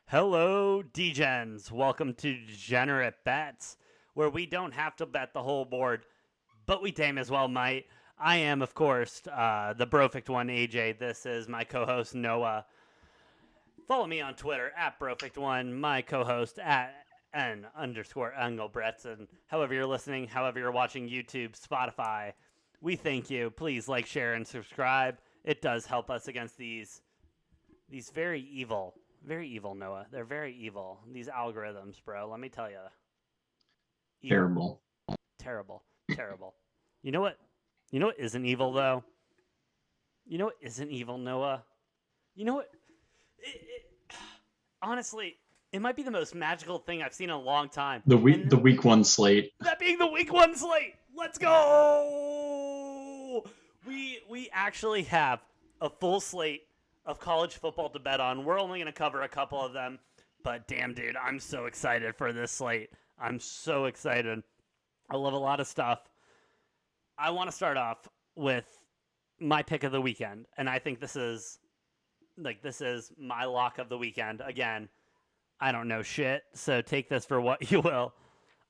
Hello, Degens. Welcome to Degenerate Bets, where we don't have to bet the whole board, but we damn as well might. I am, of course, the Brofect one, AJ. This is my co-host Noah. Follow me on Twitter at Brofect one. My co-host at n_Engelbretts. And however you're listening, however you're watching YouTube, Spotify, we thank you. Please like, share, and subscribe. It does help us against these very evil, Noah. They're very evil. These algorithms, bro. Let me tell you, evil, Terrible. terrible, terrible. You know what? You know what isn't evil though? You know what isn't evil, Noah? You know what? Honestly, it might be the most magical thing I've seen in a long time, The week and the week one slate. that being the week one slate. Let's go. We actually have a full slate of college football to bet on. We're only going to cover a couple of them, but damn, dude, I'm so excited for this slate. I'm so excited. I love a lot of stuff. I want to start off with my pick of the weekend, and I think this is my lock of the weekend. Again, I don't know shit, so take this for what you will.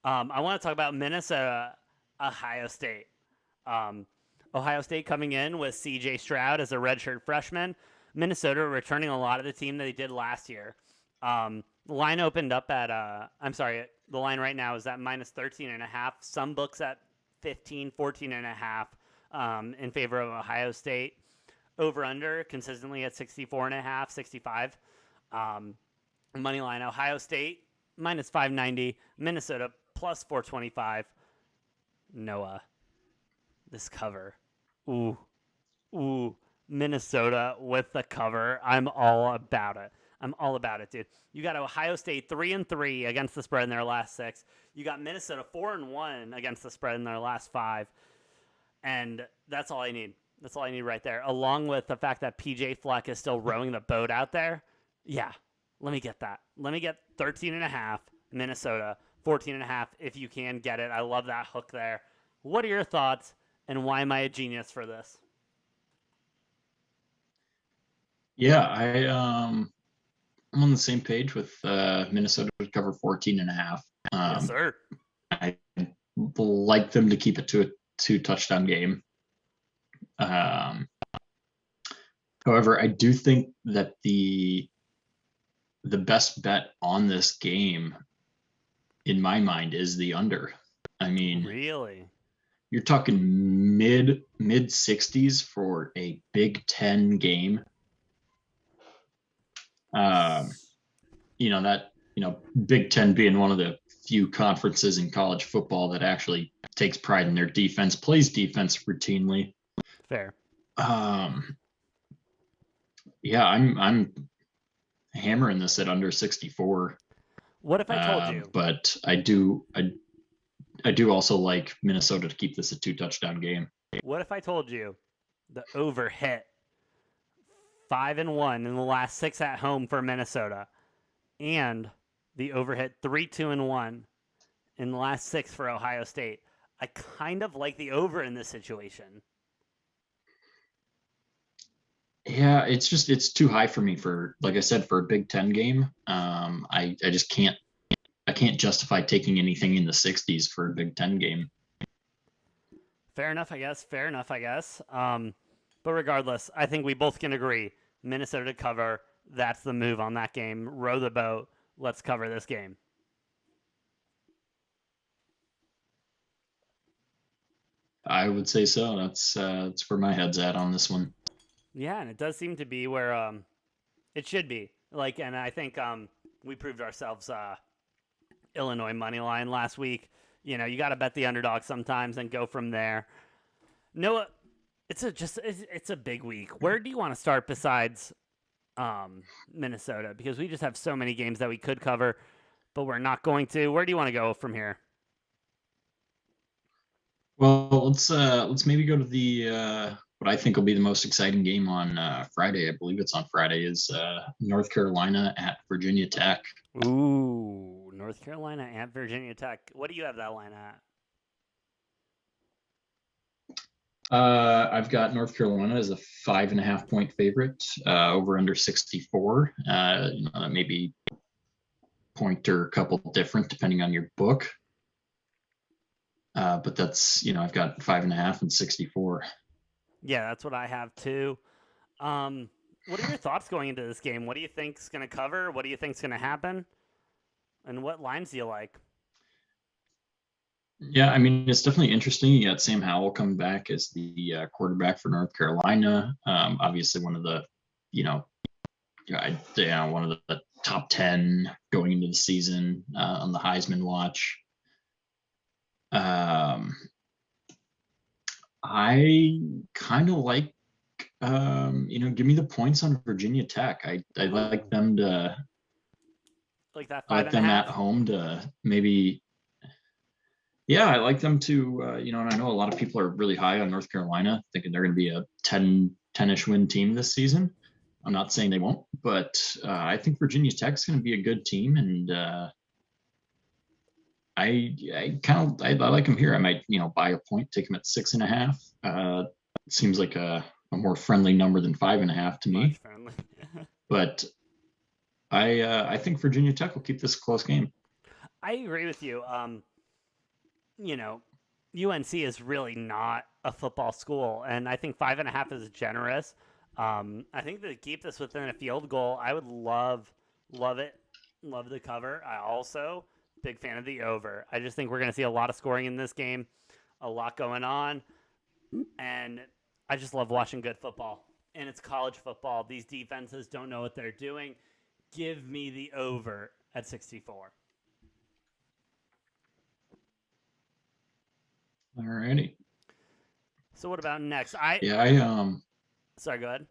I want to talk about Minnesota, Ohio State. Um, Ohio State coming in with C.J. Stroud as a redshirt freshman. Minnesota returning a lot of the team that they did last year. The line opened up at, I'm sorry, the line right now is at minus 13 and a half. Some books at 15, 14 and a half in favor of Ohio State. Over under consistently at 64 and a half, 65. Money line Ohio State minus 590, Minnesota plus 425. Noah, this cover. Ooh, ooh, Minnesota with the cover. I'm all about it. I'm all about it, dude. You got Ohio State 3-3 against the spread in their last six. You got Minnesota 4-1 against the spread in their last five, and that's all I need. That's all I need right there. Along with the fact that PJ Fleck is still rowing the boat out there. Yeah, let me get that. Let me get 13 and a half Minnesota, 14 and a half if you can get it. I love that hook there. What are your thoughts, and why am I a genius for this? Yeah, I'm on the same page with Minnesota to cover 14 and a half. Yes, sir. I like them to keep it to a two touchdown game. Um, However, I do think that the best bet on this game in my mind is the under. I mean, Really? you're talking mid 60s for a Big Ten game. Um, Big Ten being one of the few conferences in college football that actually takes pride in their defense, plays defense routinely. Fair. Um, yeah, I'm hammering this at under 64. What if I told you? But I do also like Minnesota to keep this a two touchdown game. What if I told you the over hit 5-1 in the last six at home for Minnesota, and the over hit 3-2-1 in the last six for Ohio State? I kind of like the over in this situation. Yeah, it's too high for me for, like I said, for a Big Ten game. I just can't justify taking anything in the 60s for a Big Ten game. Fair enough, I guess. Fair enough, I guess. But regardless, I think we both can agree Minnesota to cover. That's the move on that game. Row the boat. Let's cover this game. I would say so. That's where my head's at on this one. Yeah, and it does seem to be where it should be. Like, and I think we proved ourselves Illinois money line last week. You know, you got to bet the underdog sometimes and go from there. Noah, it's a big week. Where do you want to start besides Minnesota? Because we just have so many games that we could cover, but we're not going to. Where do you want to go from here? Well, let's maybe go to the what I think will be the most exciting game on Friday. I believe it's on Friday. Is North Carolina at Virginia Tech. Ooh, North Carolina at Virginia Tech. What do you have that line at? I've got North Carolina as a 5.5 point favorite, over under 64. Maybe point or a couple different depending on your book. But that's, I've got 5.5 and 64. Yeah, that's what I have too. What are your thoughts going into this game? What do you think's going to cover? What do you think's going to happen? And what lines do you like? Yeah, I mean, it's definitely interesting. You got Sam Howell coming back as the quarterback for North Carolina. Obviously, one of the, you know, one of the top 10 going into the season on the Heisman watch. I kind of like, give me the points on Virginia Tech. I like them to, Like that I five like and a them at half? home to maybe. Yeah, I like them to, and I know a lot of people are really high on North Carolina, thinking they're going to be a 10-ish win team this season. I'm not saying they won't, but I think Virginia Tech's going to be a good team, and I like them here. I might, buy a point, take them at 6.5. It seems like a more friendly number than 5.5 to Much me, friendly. but I think Virginia Tech will keep this a close game. I agree with you. You know, UNC is really not a football school, and I think 5.5 is generous. I think to keep this within a field goal, I would love it, love the cover. I also big fan of the over. I just think we're going to see a lot of scoring in this game, a lot going on, and I just love watching good football. And it's college football. These defenses don't know what they're doing. Give me the over at 64. All righty. So what about next? Yeah, I Sorry, go ahead.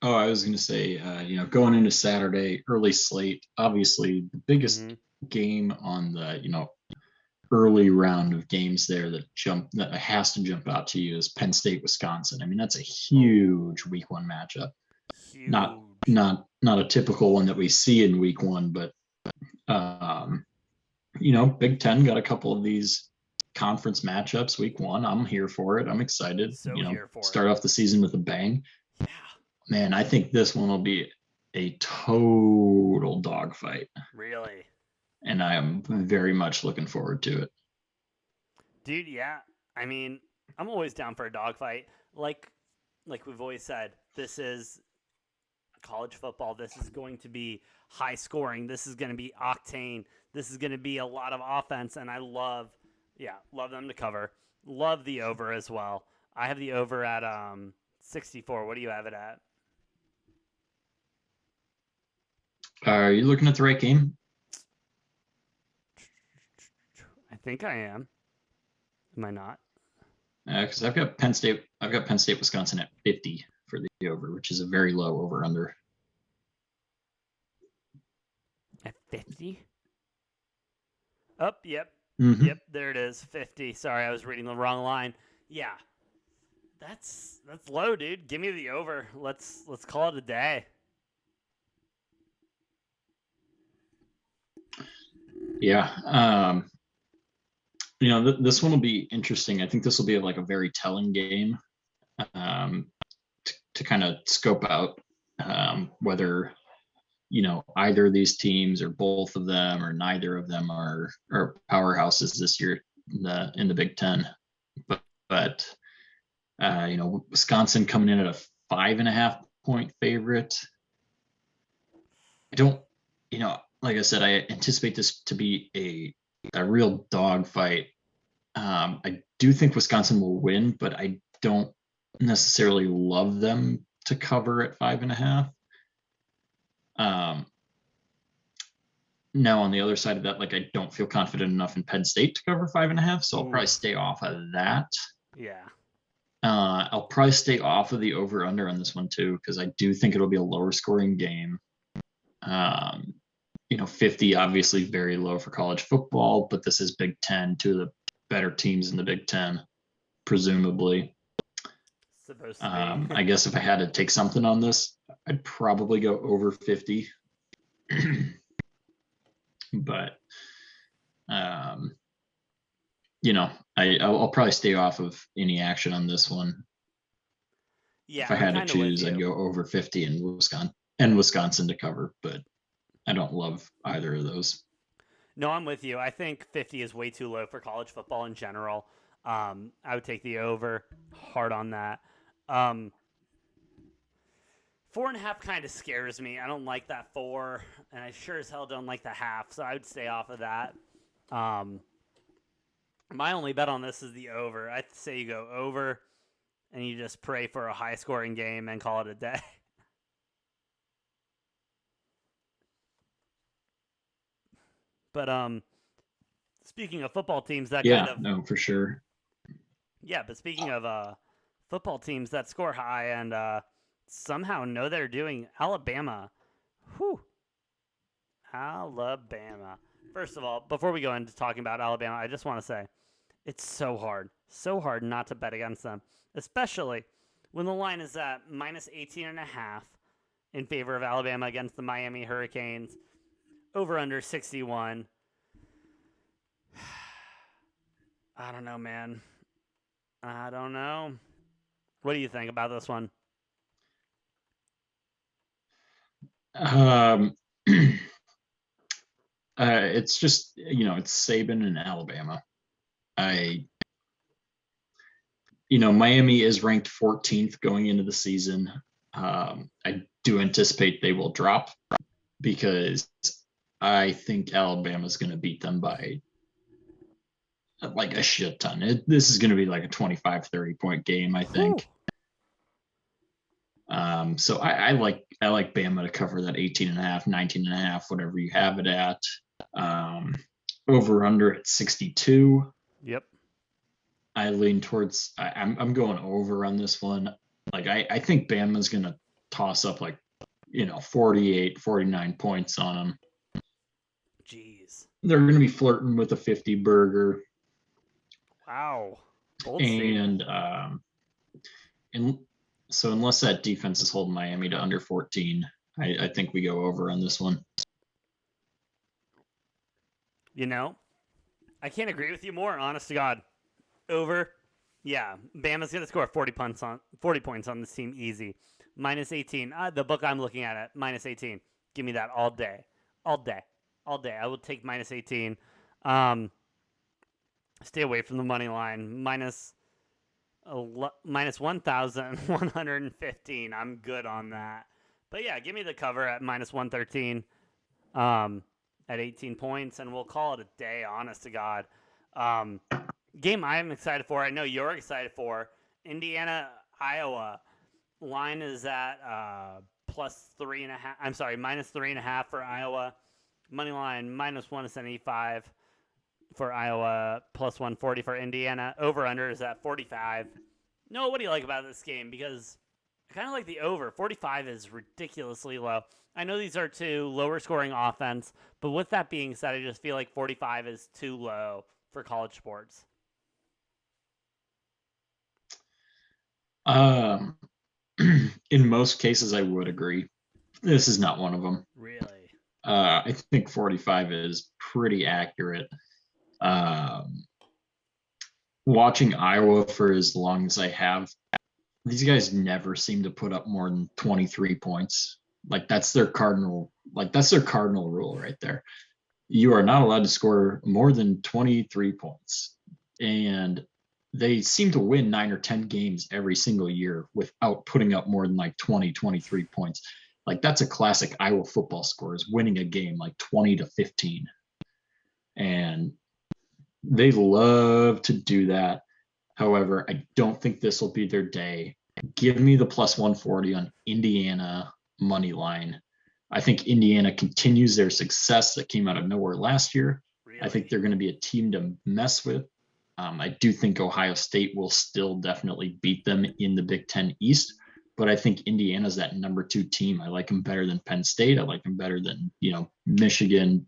Oh, I was going to say, going into Saturday, early slate, obviously the biggest Mm-hmm. game on the, early round of games there that has to jump out to you is Penn State, Wisconsin. I mean, that's a Oh, huge week one matchup. Not huge. not a typical one that we see in week one, but um, Big Ten got a couple of these conference matchups week one. I'm here for it. I'm excited. So here for it. Start off the season with a bang. Yeah. Man, I think this one will be a total dogfight, Really. and I am very much looking forward to it. Dude, yeah. I mean, I'm always down for a dogfight. Like we've always said, this is college football. This is going to be high scoring. This is going to be octane. This is going to be a lot of offense, and I love them to cover. Love the over as well. I have the over at 64. What do you have it at? Are you looking at the right game? I think I am. Am I not? Because I've got Penn State. I've got Penn State, Wisconsin at 50 for the over, which is a very low over under. At 50? Oh, yep. Mm-hmm. Yep, there it is. 50. Sorry, I was reading the wrong line. Yeah. That's low, dude. Give me the over. Let's call it a day. Yeah. This one will be interesting. I think this will be like a very telling game to kind of scope out whether either of these teams or both of them or neither of them are powerhouses this year in the Big Ten. But Wisconsin coming in at a 5.5 point favorite. I don't, like I said, I anticipate this to be a real dogfight. I do think Wisconsin will win, but I don't necessarily love them to cover at 5.5. Now on the other side of that, like I don't feel confident enough in Penn State to cover 5.5, so I'll probably stay off of that. Yeah. I'll probably stay off of the over under on this one too, because I do think it'll be a lower scoring game. 50 obviously very low for college football, but this is Big Ten, two of the better teams in the Big Ten, presumably. Supposed to be. I guess if I had to take something on this, I'd probably go over 50. But I'll probably stay off of any action on this one. Yeah, if I I'm had to kind of with choose, I'd you. go over 50 in Wisconsin to cover. But I don't love either of those. No, I'm with you. I think 50 is way too low for college football in general. I would take the over hard on that. Um, 4.5 kind of scares me. I don't like that 4, and I sure as hell don't like the half, so I would stay off of that. Um, my only bet on this is the over. I'd say you go over, and you just pray for a high scoring game and call it a day. But speaking of football teams that kind Yeah, of no, for sure. yeah, but speaking of football teams that score high and somehow know they're doing Alabama. Whew. Alabama. First of all, before we go into talking about Alabama, I just want to say it's so hard not to bet against them, especially when the line is at minus 18.5 in favor of Alabama against the Miami Hurricanes, over under 61. I don't know, man. I don't know. What do you think about this one? Um, it's just, it's Saban and Alabama. I, Miami is ranked 14th going into the season. I do anticipate they will drop because I think Alabama's going to beat them by like a shit ton. This is going to be like a 25, 30 point game, I Whew. think. So I like Bama to cover that 18 and a half, 19 and a half, whatever you have it at. Um, Over under at 62. Yep. I lean towards I'm going over on this one. Like I think Bama's gonna toss up like 48, 49 points on them. Jeez. They're gonna be flirting with a 50 burger. Wow. Bold statement. And so unless that defense is holding Miami to under 14, I think we go over on this one. I can't agree with you more, honest to God. Over. Yeah, Bama's gonna score 40 points on this team easy. Minus 18. The book I'm looking at minus 18. Give me that all day, all day, all day. I will take minus 18. Um, Stay away from the money line. Minus 1,115. I'm good on that. But yeah, give me the cover at minus 113. At 18 points, and we'll call it a day. Honest to God. Game I'm excited for. I know you're excited for. Indiana, Iowa. Line is at plus 3.5. I'm sorry, minus 3.5 for Iowa. Money line minus 175 for Iowa. Plus 140 for Indiana. Over under is at 45. No, what do you like about this game? Because I kind of like the over. 45 is ridiculously low. I know these are two lower scoring offense, but with that being said, I just feel like 45 is too low for college sports. Um, in most cases, I would agree. This is not one of them. Really? I think 45 is pretty accurate. Um, Watching Iowa for as long as I have, these guys never seem to put up more than 23 points. That's their cardinal rule right there. You are not allowed to score more than 23 points. And they seem to win 9 or 10 games every single year without putting up more than 20, 23 points. That's a classic Iowa football score, is winning a game 20-15. And they love to do that. However, I don't think this will be their day. Give me the plus 140 on Indiana money line. I think Indiana continues their success that came out of nowhere last year. Really? I think they're going to be a team to mess with. I do think Ohio State will still definitely beat them in the Big Ten East, but I think Indiana's that number 2 team. I like them better than Penn State. I like them better than Michigan,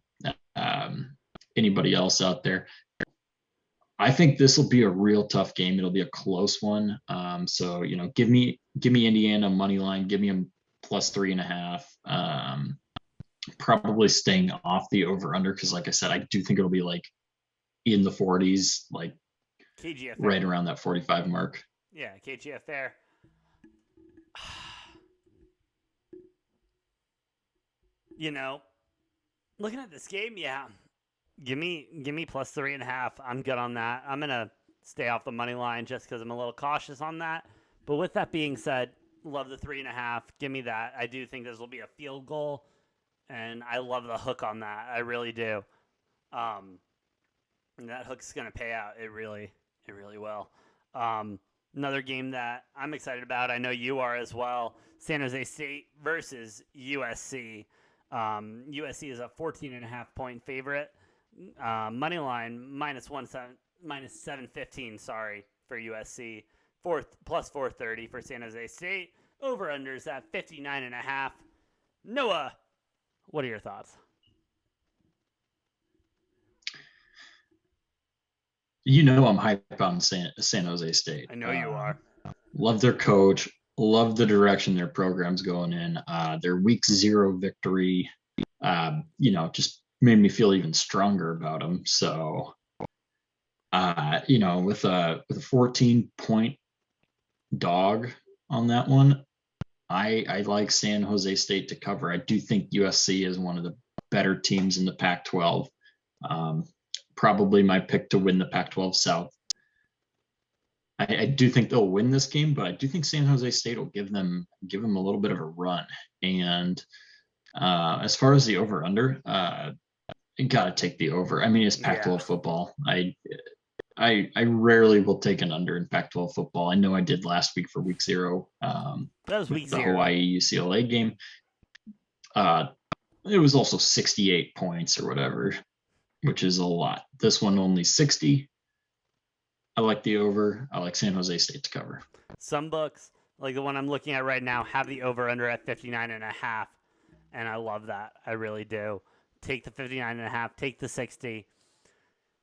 anybody else out there. I think this will be a real tough game. It'll be a close one. So give me Indiana money line. Give me them plus 3.5. Probably staying off the over under because, like I said, I do think it'll be in the 40s, KGF right fair. around that 45 mark. Yeah, KGF fair. Looking at this game, yeah, give me plus 3.5. I'm good on that. I'm gonna stay off the money line just because I'm a little cautious on that. But with that being said, love the 3.5. Give me that. I do think this will be a field goal, and I love the hook on that. I really do. Um, and that hook's gonna pay out. It really will. Um, Another game that I'm excited about. I know you are as well. San Jose State versus USC. USC is a 14.5 point favorite. Money line minus 715. Sorry for USC. Plus 430 for San Jose State. Over unders at 59.5. Noah, what are your thoughts? You know I'm hype on San Jose State. I know you are. Love their coach. Love the direction their program's going in. Their week 0 victory, just made me feel even stronger about them. So, with a 14-point dog on that one, I like San Jose State to cover. I do think USC is one of the better teams in the Pac-12. Um, Probably my pick to win the Pac-12 South. I do think they'll win this game, but I do think San Jose State will give them a little bit of a run. And as far as the over under, you got to take the over. I mean, it's Pac-12 Yeah. football. I rarely will take an under in Pac-12 football. I know I did last week for week 0 That was with week the 0. Hawaii UCLA game. It was also 68 points or whatever, which is a lot. This one only 60. I like the over. I like San Jose State to cover. Some books, like the one I'm looking at right now, have the over under at 59.5. And I love that. I really do. Take the 59.5, take the 60.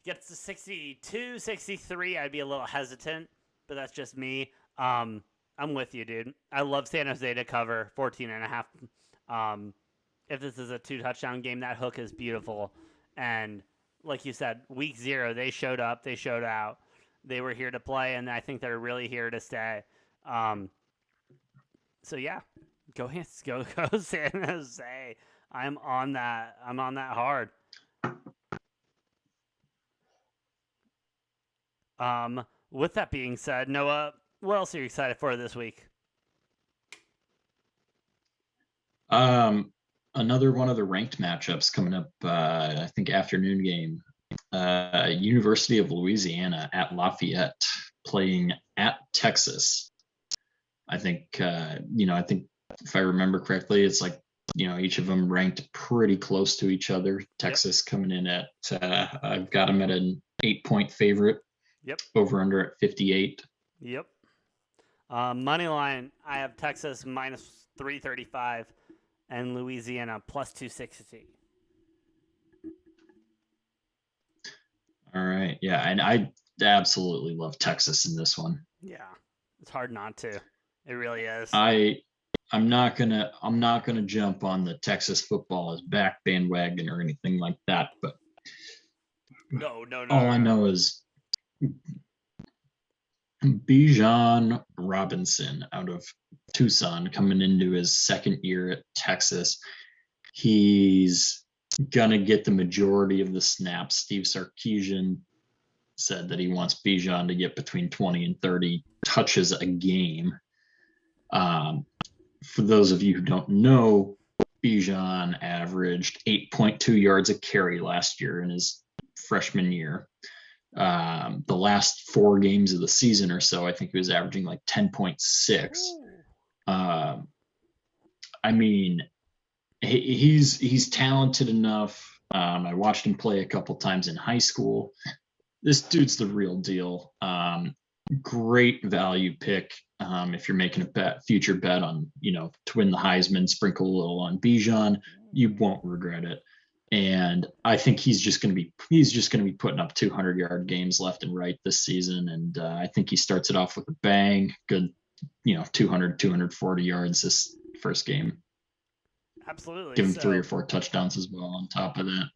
Gets to 62, 63, I'd be a little hesitant, but that's just me. I'm with you, dude. I love San Jose to cover 14.5. If this is a 2 touchdown game, that hook is beautiful. And like you said, week 0, they showed up, they showed out. They were here to play, and I think they're really here to stay. So yeah, go San Jose. I'm on that. I'm on that hard. With that being said, Noah, what else are you excited for this week? Another one of the ranked matchups coming up. I think afternoon game. University of Louisiana at Lafayette playing at Texas. I think I think if I remember correctly, it's like each of them ranked pretty close to each other. Texas coming in at I've got them at an 8-point favorite. Yep. Over under at 58. Yep. Money line, I have Texas minus 335 and Louisiana plus 260. All right. Yeah, and I absolutely love Texas in this one. Yeah. It's hard not to. It really is. I'm not gonna jump on the Texas football as back bandwagon or anything like that, but No. all I know is Bijan Robinson out of Tucson coming into his second year at Texas. He's gonna get the majority of the snaps. Steve Sarkisian said that he wants Bijan to get between 20 and 30 touches a game. For those of you who don't know, Bijan averaged 8.2 yards a carry last year in his freshman year. The last 4 games of the season or so, I think he was averaging like 10.6. I mean, he's talented enough. I watched him play a couple times in high school. This dude's the real deal. Great value pick. If you're making a future bet on, to win the Heisman, sprinkle a little on Bijan, you won't regret it. And I think he's just going to be putting up 200-yard games left and right this season. And I think he starts it off with a bang. Good, 200, 240 yards this first game. Absolutely. Give him 3 or 4 touchdowns as well on top of that.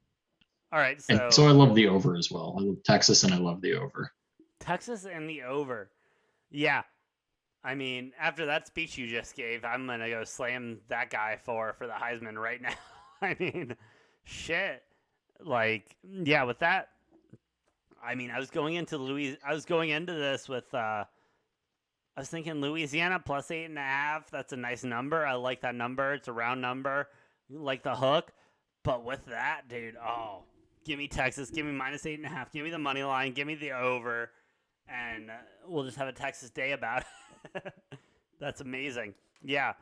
All right. And so I love the over as well. I love Texas and I love the over. Texas and the over. Yeah. I mean, after that speech you just gave, I'm going to go slam that guy for the Heisman right now. I mean, shit. Like, yeah, with that, I mean, I was going into this with I was thinking Louisiana plus 8.5. That's a nice number. I like that number. It's a round number. You like the hook. But with that, dude, give me Texas. Give me minus 8.5. Give me the money line. Give me the over. And we'll just have a Texas day about it. That's amazing. Yeah.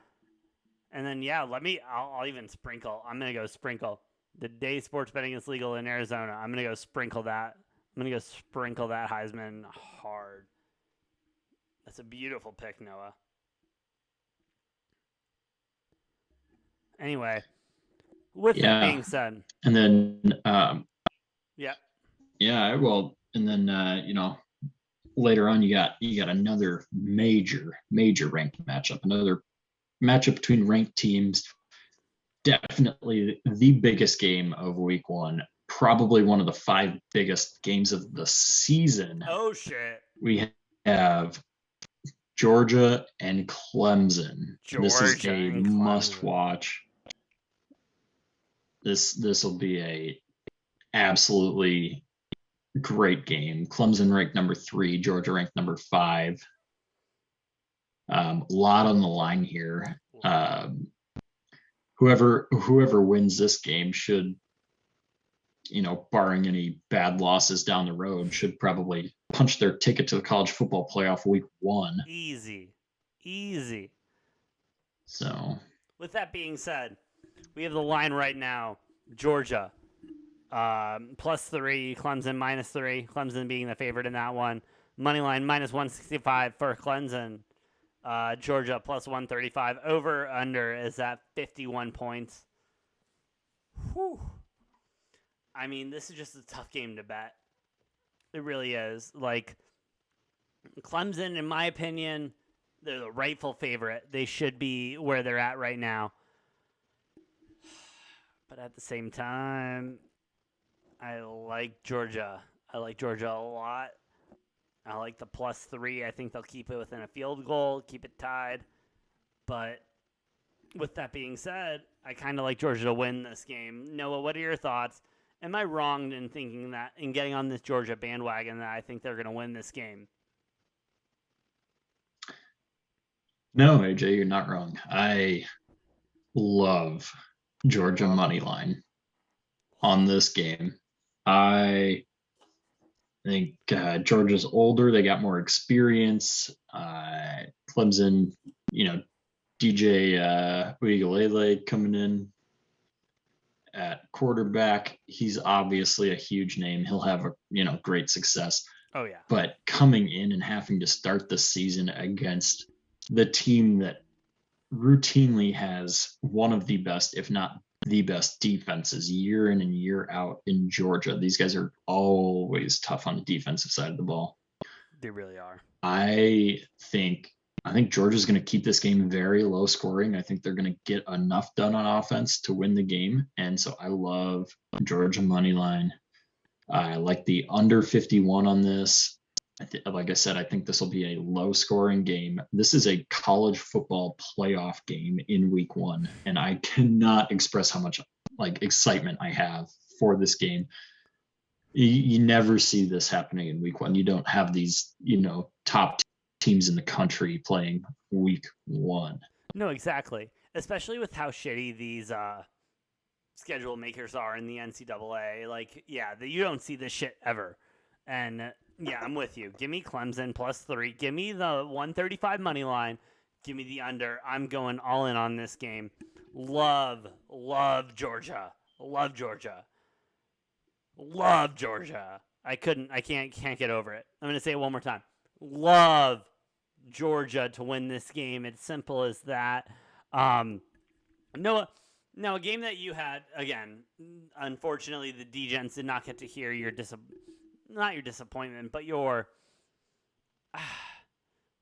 And then, yeah, I'll even sprinkle. I'm going to go sprinkle. The day sports betting is legal in Arizona, I'm going to go sprinkle that. I'm going to go sprinkle that Heisman hard. That's a beautiful pick, Noah. Anyway, with that Yeah. being said, And then, yeah, yeah, well, and then, later on, you got another major ranked matchup, another matchup between ranked teams. Definitely the biggest game of week one, probably one of the 5 biggest games of the season. oh shit, We have Georgia and Clemson. This is Georgia a and must Clemson. watch. This will be a absolutely great game. Clemson ranked number 3, Georgia ranked number 5. A lot on the line here. Whoever wins this game should, barring any bad losses down the road, should probably punch their ticket to the college football playoff week 1. Easy. So, With that being said, we have the line right now. Georgia plus 3, Clemson minus 3. Clemson being the favorite in that one. Money line minus 165 for Clemson. Georgia plus 135. Over under is at 51 points. Whew. I mean, this is just a tough game to bet. It really is. Like, Clemson, in my opinion, they're the rightful favorite. They should be where they're at right now. But at the same time, I like Georgia. I like Georgia a lot. I like the plus 3. I think they'll keep it within a field goal, keep it tied. But with that being said, I kind of like Georgia to win this game. Noah, what are your thoughts? Am I wrong in thinking that, in getting on this Georgia bandwagon, that I think they're going to win this game? no, AJ, you're not wrong. I love Georgia money line on this game. I think Georgia's older; they got more experience. Clemson, DJ Uiagalelei coming in at quarterback. He's obviously a huge name. He'll have great success. Oh, yeah. But coming in and having to start the season against the team that routinely has one of the best, if not the best, defenses year in and year out in Georgia. These guys are always tough on the defensive side of the ball. They really are. I think Georgia's going to keep this game very low scoring. I think they're going to get enough done on offense to win the game. And so I love Georgia money line. I like the under 51 on this. Like I said, I think this will be a low scoring game. This is a college football playoff game in week 1. And I cannot express how much excitement I have for this game. You never see this happening in week 1. You don't have these, top teams in the country playing week 1. No, exactly. Especially with how shitty these schedule makers are in the NCAA. Like, yeah, you don't see this shit ever. And yeah, I'm with you. Give me Clemson plus 3. Give me the 135 money line. Give me the under. I'm going all in on this game. Love Georgia. Love Georgia. I can't get over it. I'm going to say it one more time. Love Georgia to win this game. It's simple as that. Noah, now a game that you had, again, unfortunately the Degens did not get to hear your not your disappointment, but your I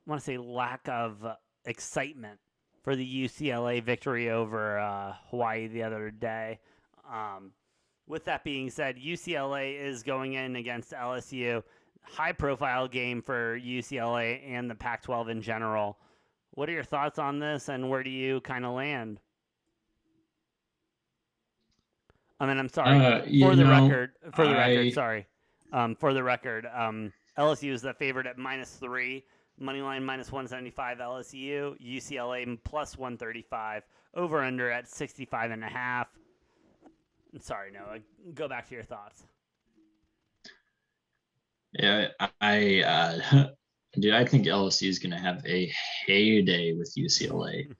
want to say lack of excitement for the UCLA victory over Hawaii the other day. With that being said, UCLA is going in against LSU. High-profile game for UCLA and the Pac-12 in general. What are your thoughts on this, and where do you kind of land? I mean, I'm sorry. You know, I Sorry. For the record, LSU is the favorite at -3, money line -175. LSU, UCLA plus 135, over under at 65.5. Sorry, Noah. Go back to your thoughts. yeah, dude, I think LSU is going to have a heyday with UCLA.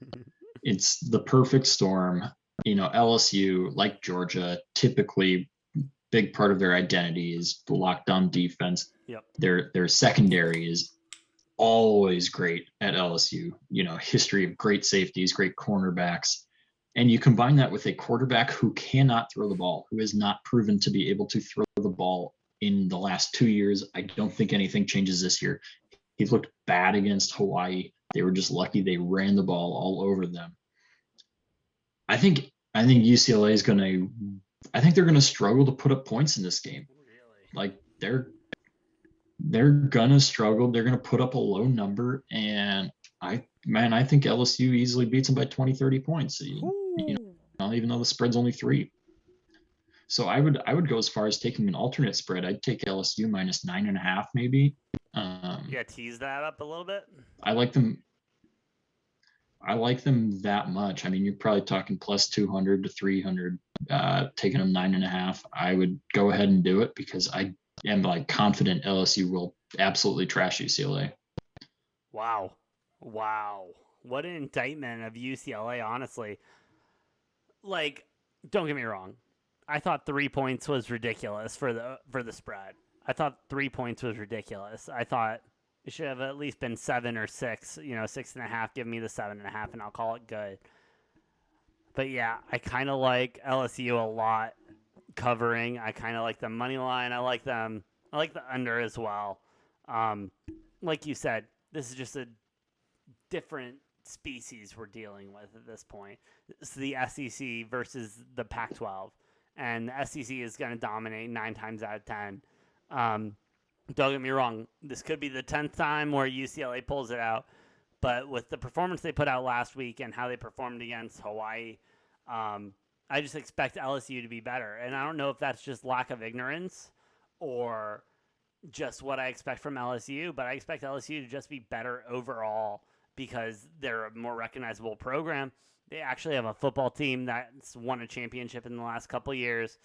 It's the perfect storm. You know, LSU, like Georgia, typically big part of their identity is the lockdown defense. Yep. Their secondary is always great at LSU. You know, history of great safeties, great cornerbacks. And you combine that with a quarterback who cannot throw the ball, who has not proven to be able to throw the ball in the last 2 years. I don't think anything changes this year. He's looked bad against Hawaii. They were just lucky they ran the ball all over them. I think UCLA is gonna. I think they're gonna struggle to put up points in this game. Really? Like they're gonna struggle. They're gonna put up a low number, and I think LSU easily beats them by 20, 30 points. You know, even though the spread's only 3. So I would go as far as taking an alternate spread. I'd take LSU -9.5 maybe. Yeah, tease that up a little bit. I like them. I like them that much. I mean, you're probably talking plus 200 to 300, taking them 9.5. I would go ahead and do it because I am like confident LSU will absolutely trash UCLA. Wow. What an indictment of UCLA, honestly. Like, don't get me wrong. I thought 3 points was ridiculous for the spread. I thought 3 points was ridiculous. I thought it should have at least been 7 or 6, 6.5. Give me the 7.5 and I'll call it good. But yeah, I kind of like LSU a lot covering. I kind of like the money line. I like the under as well. Like you said, this is just a different species we're dealing with at this point. It's the SEC versus the Pac-12. And the SEC is going to dominate 9 times out of 10. Don't get me wrong. This could be the 10th time where UCLA pulls it out. But with the performance they put out last week and how they performed against Hawaii, I just expect LSU to be better. And I don't know if that's just lack of ignorance or just what I expect from LSU, but I expect LSU to just be better overall because they're a more recognizable program. They actually have a football team that's won a championship in the last couple of years.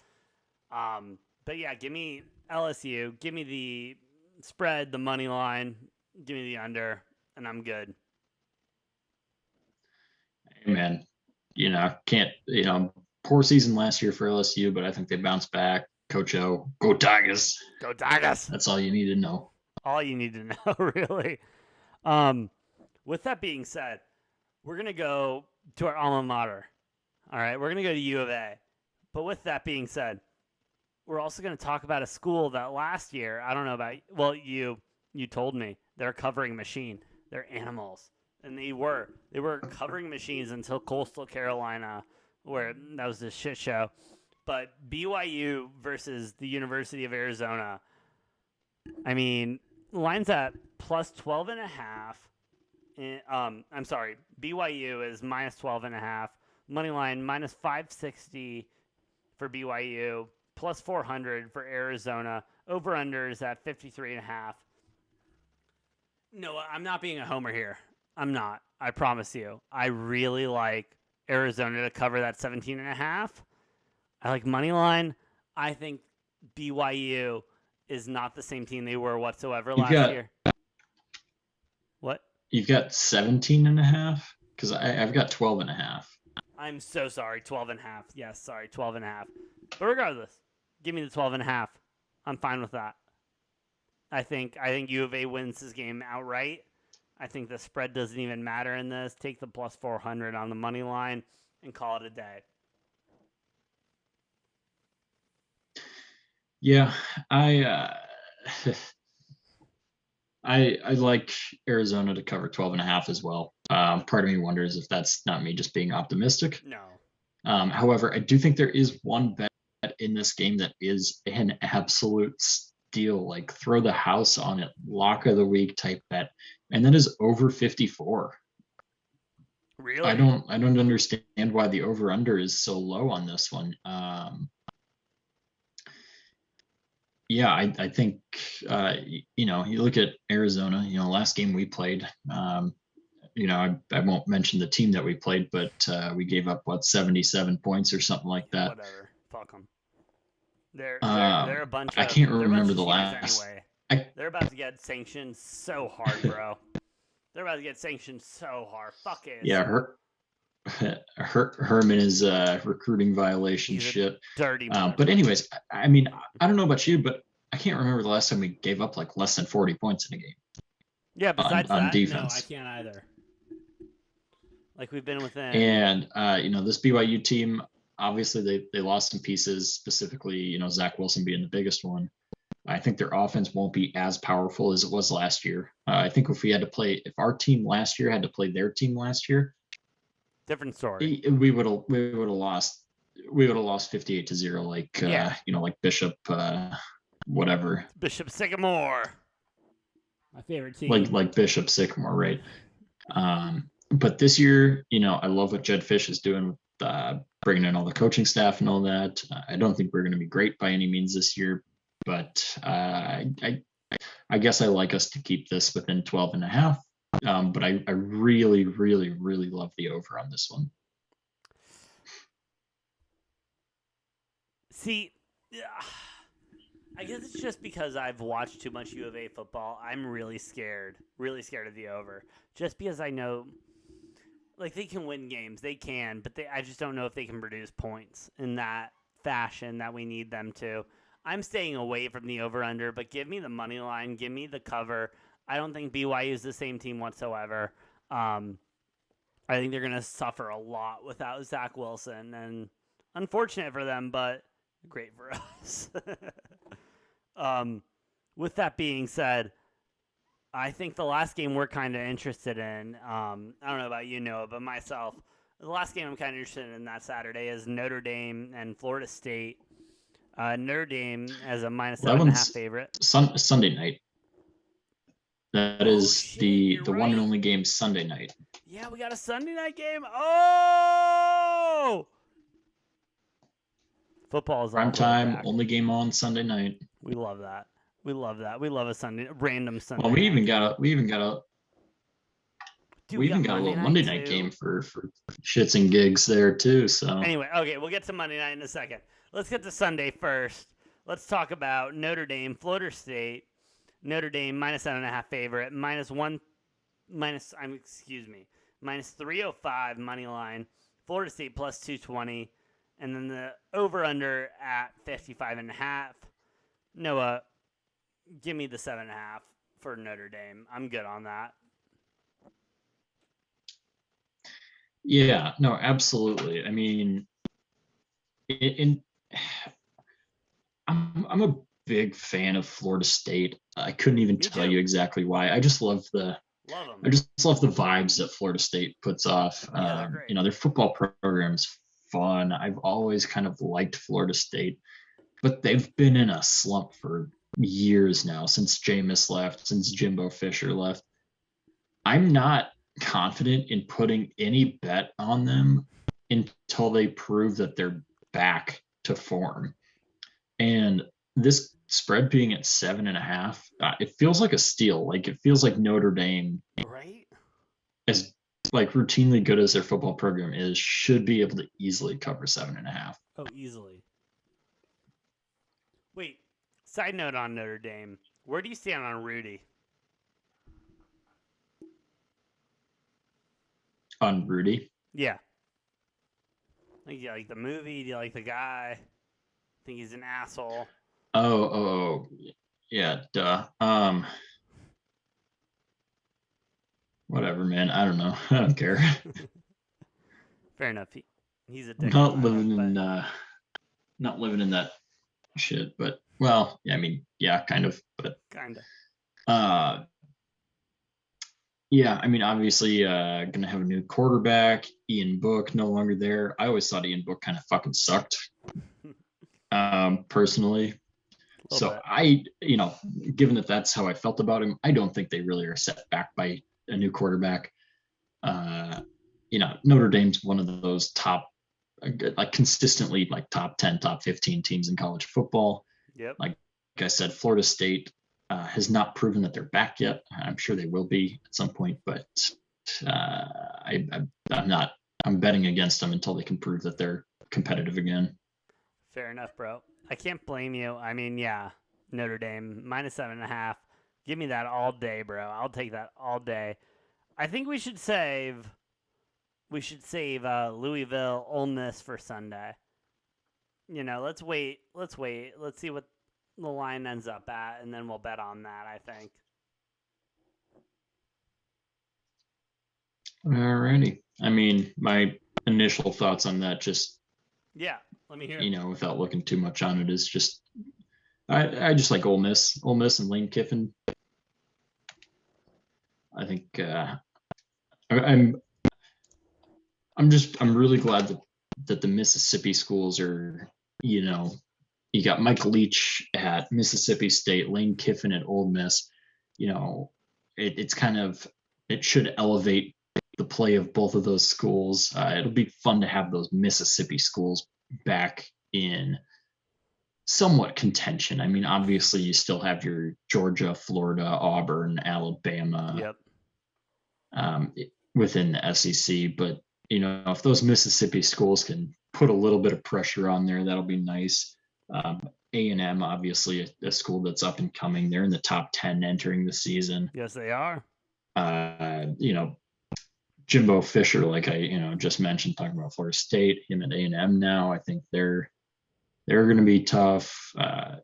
But yeah, give me LSU. Give me the spread, the money line. Give me the under, and I'm good. Hey, man, poor season last year for LSU, but I think they bounced back. Coach O, go Tigers. Go Tigers. That's all you need to know. All you need to know, really. With that being said, we're going to go to our alma mater. All right, we're going to go to U of A. But with that being said, we're also going to talk about a school that last year, I don't know about, well, you told me, they're a covering machine. They're animals. And they were covering machines until Coastal Carolina, where that was a shit show. But BYU versus the University of Arizona, I mean, line's at plus 12.5. I'm sorry, BYU is minus 12.5. Money line minus 560 for BYU, plus 400 for Arizona. Over-under is at 53.5. No, I'm not being a homer here. I'm not. I promise you. I really like Arizona to cover that 17.5. I like money line. I think BYU is not the same team they were whatsoever last year. What? You've got 17.5? Because I've got 12.5. I'm so sorry. 12.5. Yes, sorry. 12.5. But regardless, give me the 12.5. I'm fine with that. I think U of A wins this game outright. I think the spread doesn't even matter in this. Take the plus 400 on the money line and call it a day. Yeah, I like Arizona to cover 12.5 as well. Part of me wonders if that's not me just being optimistic. No. However, I do think there is one bet in this game that is an absolute steal, like throw the house on it, lock of the week type bet, and that is over 54. Really? I don't understand why the over under is so low on this one. Yeah, I think you look at Arizona. Last game we played. I won't mention the team that we played, but we gave up 77 points or something like that. Whatever. Fuck them. They're Um, a bunch I of can't they're a bunch remember of the cheaters last. anyway. I They're about to get sanctioned so hard, bro. They're about to get sanctioned so hard. Fuck yeah, ASU. Herman is recruiting violation He's a shit. dirty But motherfucker. anyways, I mean, I don't know about you, but I can't remember the last time we gave up like less than 40 points in a game Yeah. on Besides on that, no, I defense. can't either. Like we've been within. And this BYU team, obviously they lost some pieces, specifically, Zach Wilson being the biggest one. I think their offense won't be as powerful as it was last year. I think if our team last year had to play their team last year, Different story. we would have lost 58-0, like Yeah. like Bishop, whatever, Bishop Sycamore. My favorite like team. Bishop Sycamore, right? But this year, I love what Jed Fish is doing with bringing in all the coaching staff and all that. I don't think we're going to be great by any means this year, but I guess I like us to keep this within 12 and a half. But I really, really, really love the over on this one. See, I guess it's just because I've watched too much U of A football. I'm really scared of the over. Just because I know, like, they can win games, they can, but I just don't know if they can produce points in that fashion that we need them to. I'm staying away from the over/under, but give me the money line, give me the cover. I don't think BYU is the same team whatsoever. I think they're going to suffer a lot without Zach Wilson, and unfortunate for them, but great for us. With that being said, I think the last game we're kind of interested in, I don't know about you, Noah, but myself, the last game I'm kind of interested in that Saturday is Notre Dame and Florida State. Notre Dame as a minus Well, that 7.5 one's favorite. Sunday night. That is shit, the you're one and right. only game Sunday night. Yeah, we got a Sunday night game. Oh! Football is Prime all the way time, back. only game on Sunday night. We love that. We love that. We love a random Sunday. Well, we even night got a Dude, we even got a little Monday night game for shits and gigs there too. So anyway, okay, we'll get to Monday night in a second. Let's get to Sunday first. Let's talk about Notre Dame, Florida State. Notre Dame minus 7.5 favorite, minus 305 money line. Florida State plus 220, and then the over under at 55.5. Noah, give me the 7.5 for Notre Dame. I'm good on that. yeah, no, absolutely. I mean, I'm a big fan of Florida State. I couldn't even tell you exactly why. I just love the vibes that Florida State puts off. Yeah, they're great. Their football program's fun. I've always kind of liked Florida State, but they've been in a slump for years now, since Jameis left, since Jimbo Fisher left. I'm not confident in putting any bet on them until they prove that they're back to form. And this spread being at 7.5, it feels like a steal. Like, it feels like Notre Dame, right? as like routinely good as their football program is, should be able to easily cover 7.5. Oh, easily. Wait, side note on Notre Dame. Where do you stand on Rudy? On Rudy? Yeah. Like, do you like the movie? Do you like the guy? Think he's an asshole? Oh, yeah, duh. Whatever, man. I don't know. I don't care. Fair enough. He's a dick. Not living in that shit, but well, yeah, I mean, yeah, kind of, but kinda. Yeah, I mean, obviously, gonna have a new quarterback. Ian Book no longer there. I always thought Ian Book kind of fucking sucked, personally. So given that that's how I felt about him, I don't think they really are set back by a new quarterback. Notre Dame's one of those top, like consistently like top 10, top 15 teams in college football. Yep. Like, I said, Florida State has not proven that they're back yet. I'm sure they will be at some point, but I'm not. I'm betting against them until they can prove that they're competitive again. Fair enough, bro. I can't blame you. I mean, yeah, Notre Dame -7.5. Give me that all day, bro. I'll take that all day. I think we should save. We should save Louisville, Ole Miss for Sunday. Let's wait. Let's wait. Let's see what the line ends up at, and then we'll bet on that. I think. Alrighty. I mean, my initial thoughts on that, just Yeah, let me hear. without looking too much on it, is just I just like Ole Miss and Lane Kiffin. I think I'm I'm really glad that the Mississippi schools are, you got Michael Leach at Mississippi State, Lane Kiffin at Ole Miss. You know, it's kind of, it should elevate the play of both of those schools. It'll be fun to have those Mississippi schools back in somewhat contention. I mean, obviously, you still have your Georgia, Florida, Auburn, Alabama Yep. Within the SEC, but if those Mississippi schools can put a little bit of pressure on there, that'll be nice. A&M, obviously, a school that's up and coming. They're in the top 10 entering the season. Yes, they are. Jimbo Fisher, like I just mentioned, talking about Florida State, him at A&M now. I think they're going to be tough. I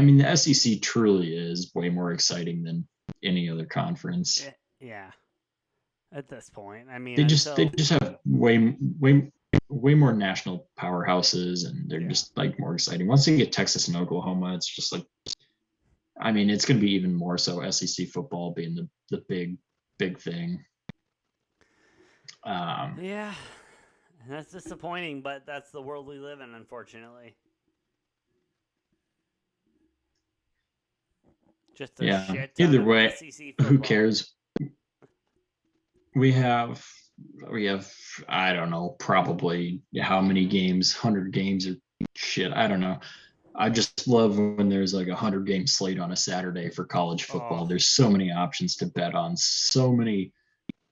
mean, the SEC truly is way more exciting than any other conference. Yeah. At this point, I mean, they just have way more national powerhouses, and they're just like more exciting. Once you get Texas and Oklahoma, it's just like, I mean, it's going to be even more so. SEC football being the big thing. Yeah, that's disappointing, but that's the world we live in, unfortunately. Just a shit ton Either of way, SEC football. Who cares? We have I don't know, probably how many games, 100 games or shit, I don't know. I just love when there's like 100-game slate on a Saturday for college football. There's so many options to bet on, so many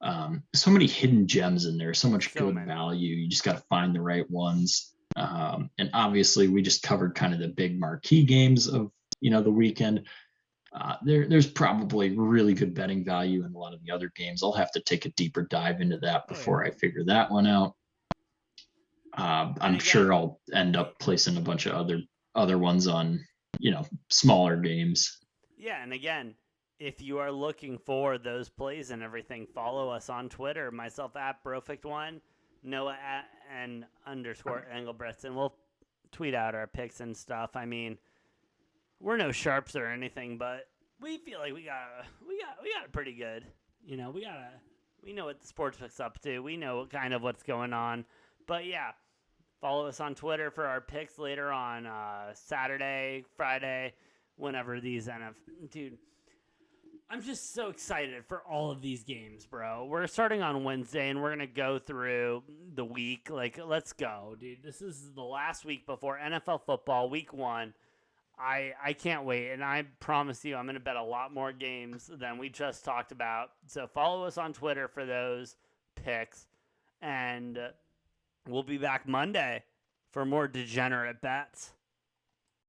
hidden gems in there, so much good value. You just got to find the right ones. And obviously, we just covered kind of the big marquee games of the weekend. There's probably really good betting value in a lot of the other games. I'll have to take a deeper dive into that before I figure that one out. I'm sure I'll end up placing a bunch of other ones on, smaller games. Yeah, and again, if you are looking for those plays and everything, follow us on Twitter. Myself at Brofict1, Noah at and _Engelbrechts, and we'll tweet out our picks and stuff. I mean, we're no sharps or anything, but we feel like we got it pretty good. We know what the sports book's up to. We know kind of what's going on. But yeah, follow us on Twitter for our picks later on Saturday, Friday, whenever these dude. I'm just so excited for all of these games, bro. We're starting on Wednesday, and we're going to go through the week. Like, let's go, dude. This is the last week before NFL football, week 1. I can't wait, and I promise you I'm going to bet a lot more games than we just talked about. So follow us on Twitter for those picks, and we'll be back Monday for more Degenerate Bets.